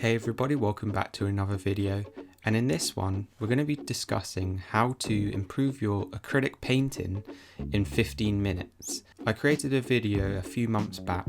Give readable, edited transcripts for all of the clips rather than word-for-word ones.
Hey everybody, welcome back to another video, and in this one we're going to be discussing how to improve your acrylic painting in 15 minutes. I created a video a few months back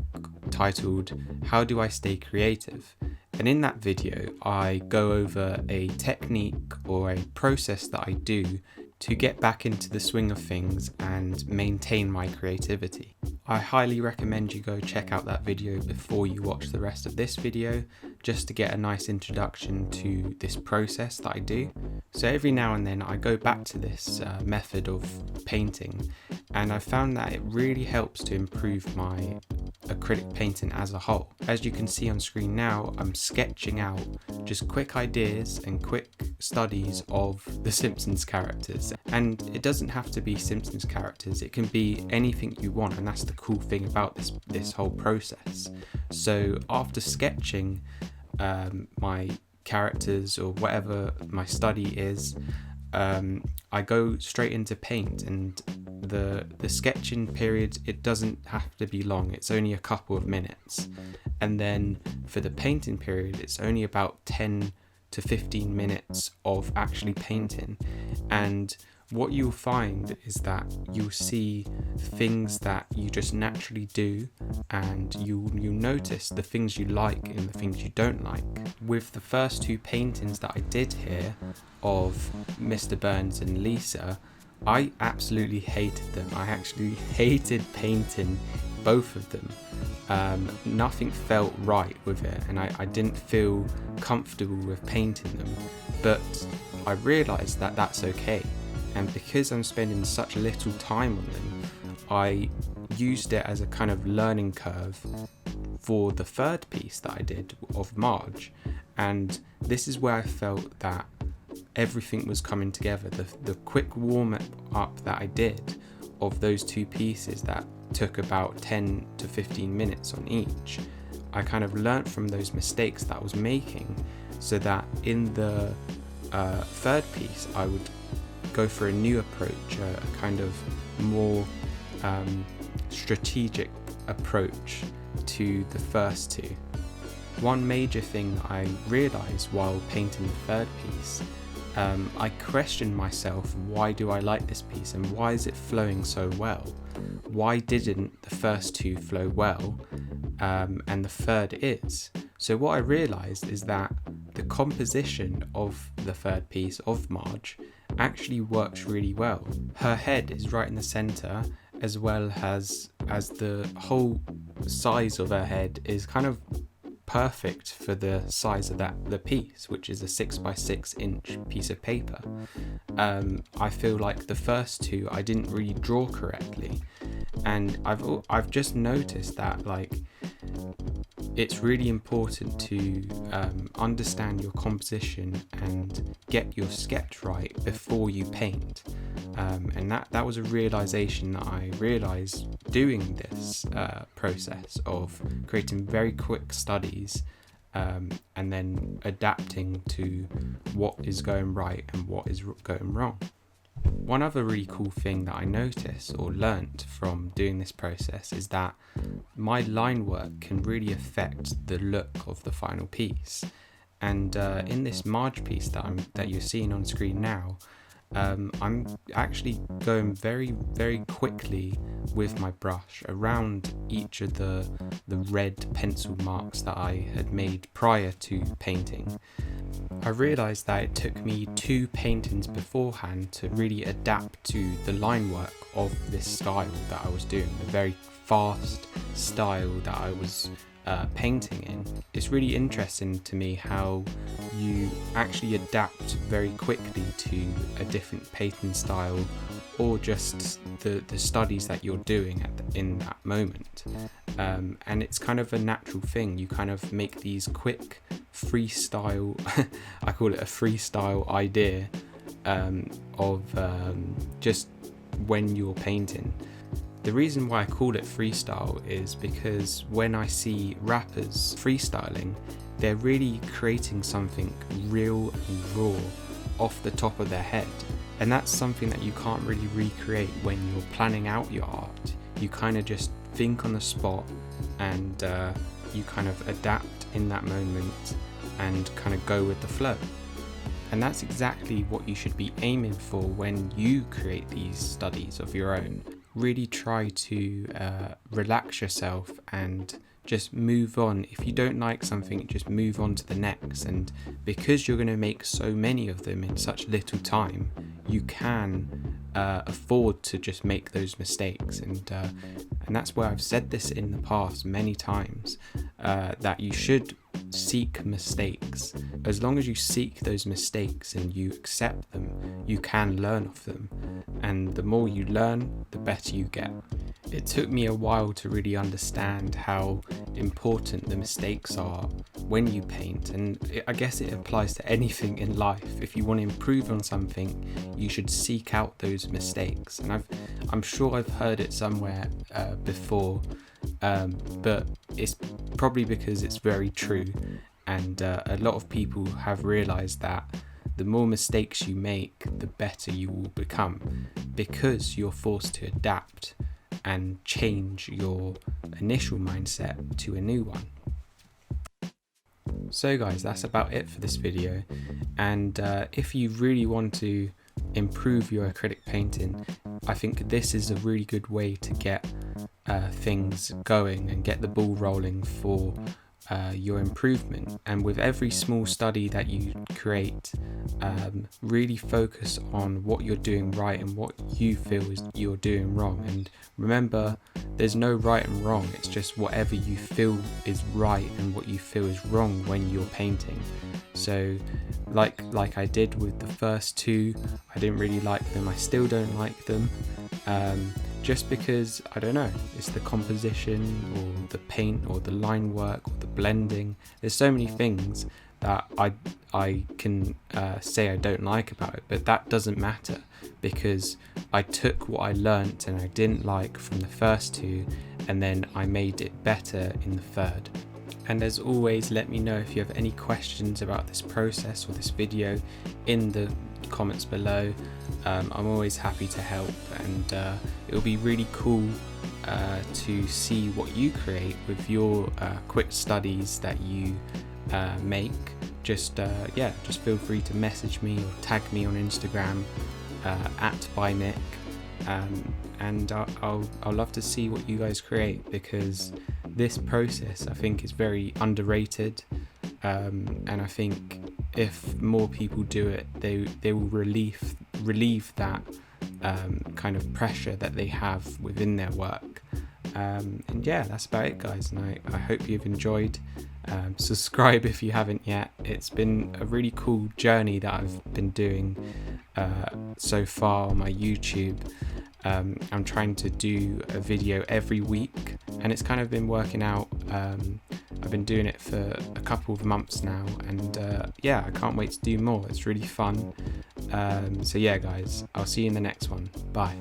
titled How Do I Stay Creative? And in that video I go over a technique or a process that I do to get back into the swing of things and maintain my creativity. I highly recommend you go check out that video before you watch the rest of this video, just to get a nice introduction to this process that I do. So every now and then I go back to this method of painting, and I found that it really helps to improve my acrylic painting as a whole. As you can see on screen now, I'm sketching out just quick ideas and quick studies of the Simpsons characters. And it doesn't have to be Simpsons characters, it can be anything you want, and that's the cool thing about this whole process. So after sketching my characters or whatever my study is, I go straight into paint, and the sketching period, it doesn't have to be long, it's only a couple of minutes. And then for the painting period, it's only about 10 to 15 minutes of actually painting. And what you'll find is that you'll see things that you just naturally do, and you'll notice the things you like and the things you don't like. With the first two paintings that I did here of Mr. Burns and Lisa, I absolutely hated them. I actually hated painting both of them. Nothing felt right with it, and I didn't feel comfortable with painting them. But I realised that that's okay. And because I'm spending such little time on them, I used it as a kind of learning curve for the third piece that I did of Marge. And this is where I felt that everything was coming together. The quick warm up that I did of those two pieces that took about 10 to 15 minutes on each, I kind of learnt from those mistakes that I was making, so that in the third piece I would go for a new approach, a kind of more strategic approach to the first two. One major thing I realised while painting the third piece, I questioned myself, why do I like this piece and why is it flowing so well? Why didn't the first two flow well and the third is? So what I realised is that the composition of the third piece of Marge actually works really well. Her head is right in the centre, as well as the whole size of her head is kind of perfect for the size of the piece, which is a 6x6 inch piece of paper. I feel like the first two I didn't really draw correctly, and I've just noticed that it's really important to understand your composition and get your sketch right before you paint. And that was a realization that I realized doing this process of creating very quick studies and then adapting to what is going right and what is going wrong. One other really cool thing that I noticed or learnt from doing this process is that my line work can really affect the look of the final piece. And in this Marge piece that you're seeing on screen now, I'm actually going very, very quickly with my brush around each of the red pencil marks that I had made prior to painting. I realised that it took me two paintings beforehand to really adapt to the line work of this style that I was doing, the very fast style that I was painting in. It's really interesting to me how you actually adapt very quickly to a different painting style, or just the studies that you're doing in that moment. And it's kind of a natural thing. You kind of make these quick freestyle, I call it a freestyle idea of just when you're painting. The reason why I call it freestyle is because when I see rappers freestyling, they're really creating something real and raw off the top of their head. And that's something that you can't really recreate when you're planning out your art. You kind of just think on the spot, and you kind of adapt in that moment and kind of go with the flow. And that's exactly what you should be aiming for when you create these studies of your own. Really try to relax yourself and just move on. If you don't like something, just move on to the next. And because you're going to make so many of them in such little time, you can afford to just make those mistakes. And that's where I've said this in the past many times, that you should seek mistakes. As long as you seek those mistakes and you accept them, you can learn off them. And the more you learn, the better you get. It took me a while to really understand how important the mistakes are when you paint, and I guess it applies to anything in life. If you want to improve on something, you should seek out those mistakes. And I'm sure I've heard it somewhere before, but it's probably because it's very true, and a lot of people have realized that the more mistakes you make, the better you will become, because you're forced to adapt and change your initial mindset to a new one. So guys, that's about it for this video, and if you really want to improve your acrylic painting, I think this is a really good way to get things going and get the ball rolling for your improvement. And with every small study that you create, really focus on what you're doing right and what you feel is you're doing wrong. And remember, there's no right and wrong, it's just whatever you feel is right and what you feel is wrong when you're painting. So like I did with the first two, I didn't really like them, I still don't like them, just because, I don't know, it's the composition or the paint or the line work or the blending. There's so many things that I can say I don't like about it, but that doesn't matter, because I took what I learnt and I didn't like from the first two, and then I made it better in the third. And as always, let me know if you have any questions about this process or this video in the comments below. I'm always happy to help, and it'll be really cool to see what you create with your quick studies that you make. Just feel free to message me or tag me on Instagram @bynick, and I'll love to see what you guys create, because this process I think is very underrated, and I think if more people do it, they will relieve that kind of pressure that they have within their work. And yeah, that's about it guys, and I hope you've enjoyed. Subscribe if you haven't yet. It's been a really cool journey that I've been doing so far on my YouTube. I'm trying to do a video every week, and it's kind of been working out. I've been doing it for a couple of months now, and yeah, I can't wait to do more. It's really fun. So yeah guys, I'll see you in the next one. Bye.